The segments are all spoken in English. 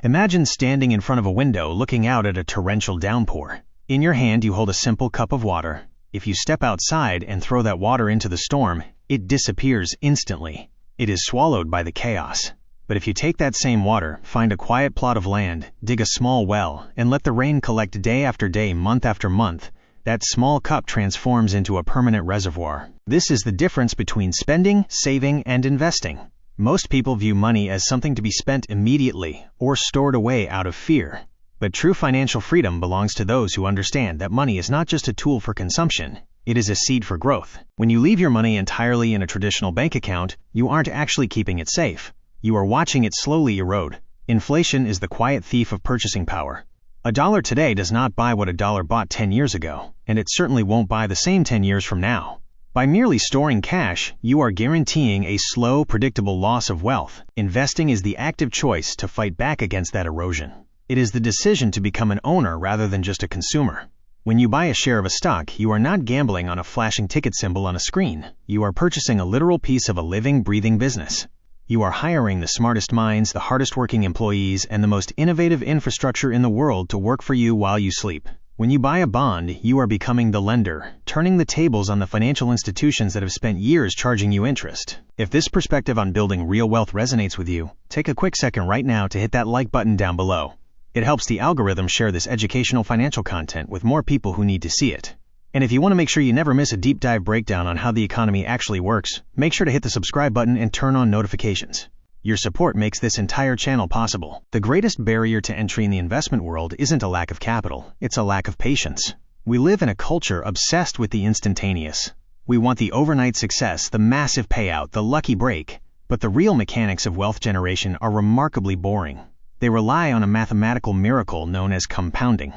Imagine standing in front of a window looking out at a torrential downpour. In your hand you hold a simple cup of water. If you step outside and throw that water into the storm, it disappears instantly. It is swallowed by the chaos. But if you take that same water, find a quiet plot of land, dig a small well, and let the rain collect day after day, month after month, that small cup transforms into a permanent reservoir. This is the difference between spending, saving, and investing. Most people view money as something to be spent immediately or stored away out of fear. But true financial freedom belongs to those who understand that money is not just a tool for consumption, it is a seed for growth. When you leave your money entirely in a traditional bank account, you aren't actually keeping it safe. You are watching it slowly erode. Inflation is the quiet thief of purchasing power. A dollar today does not buy what a dollar bought 10 years ago, and it certainly won't buy the same 10 years from now. By merely storing cash, you are guaranteeing a slow, predictable loss of wealth. Investing is the active choice to fight back against that erosion. It is the decision to become an owner rather than just a consumer. When you buy a share of a stock, you are not gambling on a flashing ticket symbol on a screen. You are purchasing a literal piece of a living, breathing business. You are hiring the smartest minds, the hardest working employees, and the most innovative infrastructure in the world to work for you while you sleep. When you buy a bond, you are becoming the lender, turning the tables on the financial institutions that have spent years charging you interest. If this perspective on building real wealth resonates with you, take a quick second right now to hit that like button down below. It helps the algorithm share this educational financial content with more people who need to see it. And if you want to make sure you never miss a deep dive breakdown on how the economy actually works, make sure to hit the subscribe button and turn on notifications. Your support makes this entire channel possible. The greatest barrier to entry in the investment world isn't a lack of capital, it's a lack of patience. We live in a culture obsessed with the instantaneous. We want the overnight success, the massive payout, the lucky break. But the real mechanics of wealth generation are remarkably boring. They rely on a mathematical miracle known as compounding.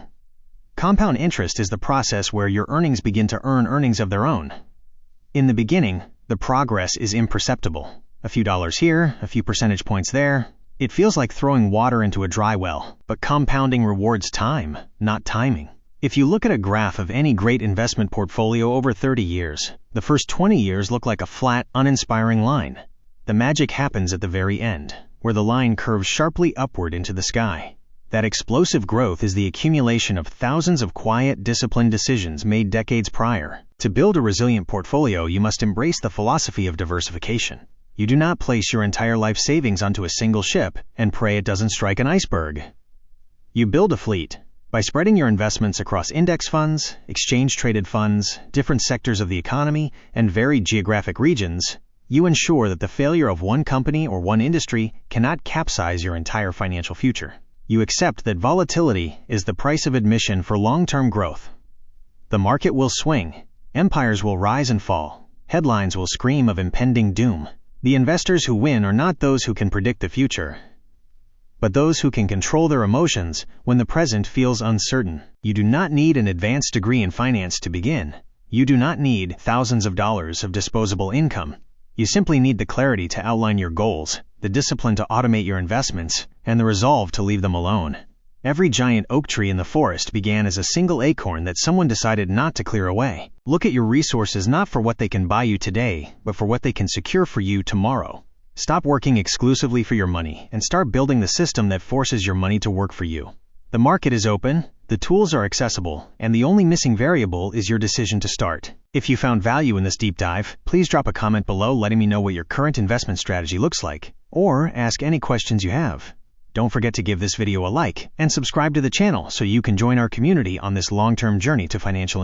Compound interest is the process where your earnings begin to earn earnings of their own. In the beginning, the progress is imperceptible. A few dollars here, a few percentage points there. It feels like throwing water into a dry well, but compounding rewards time, not timing. If you look at a graph of any great investment portfolio over 30 years, the first 20 years look like a flat, uninspiring line. The magic happens at the very end, where the line curves sharply upward into the sky. That explosive growth is the accumulation of thousands of quiet, disciplined decisions made decades prior. To build a resilient portfolio, you must embrace the philosophy of diversification. You do not place your entire life savings onto a single ship and pray it doesn't strike an iceberg. You build a fleet. By spreading your investments across index funds, exchange-traded funds, different sectors of the economy, and varied geographic regions, you ensure that the failure of one company or one industry cannot capsize your entire financial future. You accept that volatility is the price of admission for long-term growth. The market will swing. Empires will rise and fall. Headlines will scream of impending doom. The investors who win are not those who can predict the future, but those who can control their emotions when the present feels uncertain. You do not need an advanced degree in finance to begin. You do not need thousands of dollars of disposable income. You simply need the clarity to outline your goals, the discipline to automate your investments, and the resolve to leave them alone. Every giant oak tree in the forest began as a single acorn that someone decided not to clear away. Look at your resources not for what they can buy you today, but for what they can secure for you tomorrow. Stop working exclusively for your money and start building the system that forces your money to work for you. The market is open, the tools are accessible, and the only missing variable is your decision to start. If you found value in this deep dive, please drop a comment below letting me know what your current investment strategy looks like, or ask any questions you have. Don't forget to give this video a like and subscribe to the channel so you can join our community on this long-term journey to financial